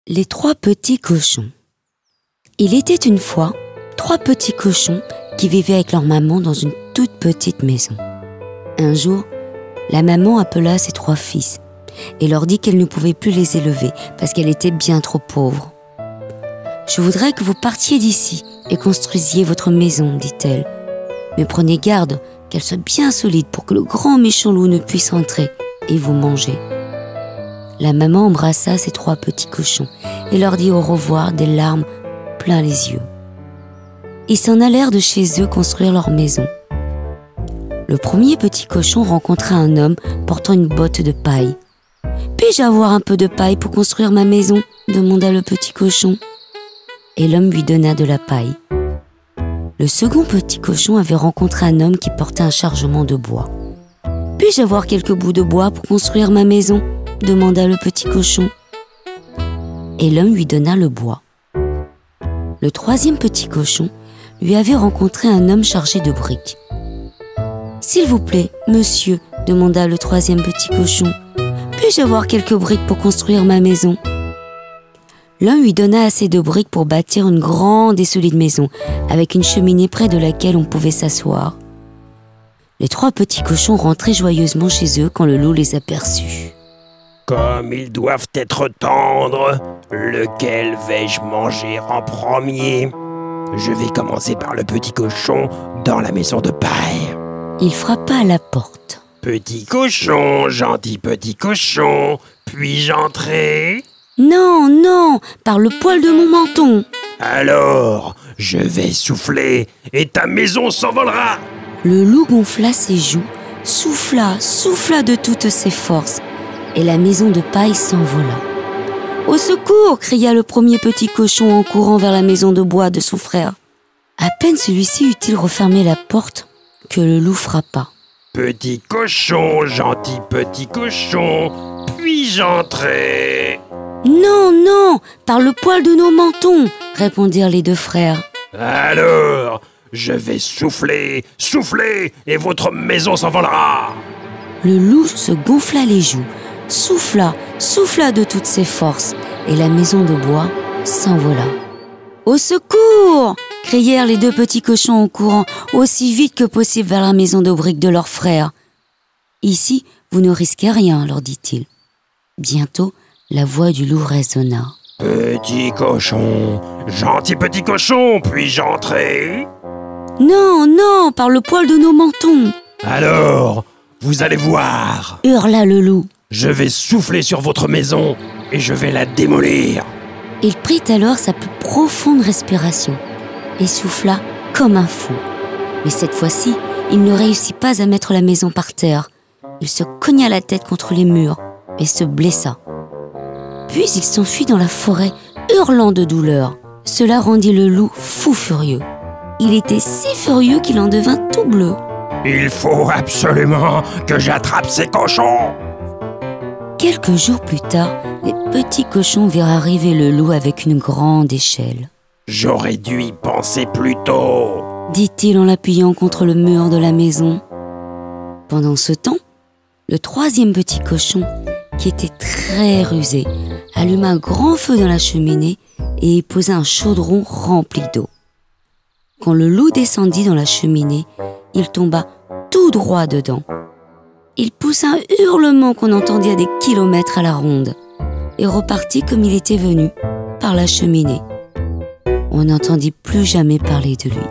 Les 3 petits cochons. Il était une fois 3 petits cochons qui vivaient avec leur maman dans une toute petite maison. Un jour, la maman appela ses 3 fils et leur dit qu'elle ne pouvait plus les élever parce qu'elle était bien trop pauvre. « Je voudrais que vous partiez d'ici et construisiez votre maison, dit-elle. Mais prenez garde qu'elle soit bien solide pour que le grand méchant loup ne puisse entrer et vous manger. » La maman embrassa ses 3 petits cochons et leur dit au revoir des larmes plein les yeux. Ils s'en allèrent de chez eux construire leur maison. Le premier petit cochon rencontra un homme portant une botte de paille. « Puis-je avoir un peu de paille pour construire ma maison ?» demanda le petit cochon. Et l'homme lui donna de la paille. Le second petit cochon avait rencontré un homme qui portait un chargement de bois. « Puis-je avoir quelques bouts de bois pour construire ma maison ?» demanda le petit cochon. Et l'homme lui donna le bois. Le troisième petit cochon lui avait rencontré un homme chargé de briques. « S'il vous plaît, monsieur, demanda le troisième petit cochon, puis-je avoir quelques briques pour construire ma maison ?» L'homme lui donna assez de briques pour bâtir une grande et solide maison, avec une cheminée près de laquelle on pouvait s'asseoir. Les 3 petits cochons rentraient joyeusement chez eux quand le loup les aperçut. « Comme ils doivent être tendres, lequel vais-je manger en premier ? Je vais commencer par le petit cochon dans la maison de paille. » Il frappa à la porte. « Petit cochon, gentil petit cochon, puis-je entrer ? » « Non, non, par le poil de mon menton. » »« Alors, je vais souffler et ta maison s'envolera. » Le loup gonfla ses joues, souffla de toutes ses forces, et la maison de paille s'envola. « Au secours !» cria le premier petit cochon en courant vers la maison de bois de son frère. À peine celui-ci eut-il refermé la porte que le loup frappa. « Petit cochon, gentil petit cochon, puis-je entrer ? » « Non, non, par le poil de nos mentons !» répondirent les 2 frères. « Alors, je vais souffler, et votre maison s'envolera. » Le loup se gonfla les joues, souffla de toutes ses forces, et la maison de bois s'envola. « Au secours !» crièrent les 2 petits cochons en courant aussi vite que possible vers la maison de briques de leur frère. « Ici, vous ne risquez rien, leur dit-il. » Bientôt, la voix du loup résonna. « Petit cochon, gentil petit cochon, puis-je entrer ? » « Non, non, par le poil de nos mentons !»« Alors, vous allez voir !» hurla le loup. « Je vais souffler sur votre maison et je vais la démolir. » Il prit alors sa plus profonde respiration et souffla comme un fou. Mais cette fois-ci, il ne réussit pas à mettre la maison par terre. Il se cogna la tête contre les murs et se blessa. Puis il s'enfuit dans la forêt, hurlant de douleur. Cela rendit le loup fou furieux. Il était si furieux qu'il en devint tout bleu. « Il faut absolument que j'attrape ces cochons !» Quelques jours plus tard, les petits cochons virent arriver le loup avec une grande échelle. « J'aurais dû y penser plus tôt !» dit-il en l'appuyant contre le mur de la maison. Pendant ce temps, le 3e petit cochon, qui était très rusé, alluma un grand feu dans la cheminée et y posa un chaudron rempli d'eau. Quand le loup descendit dans la cheminée, il tomba tout droit dedans. Il poussa un hurlement qu'on entendit à des kilomètres à la ronde et repartit comme il était venu, par la cheminée. On n'entendit plus jamais parler de lui.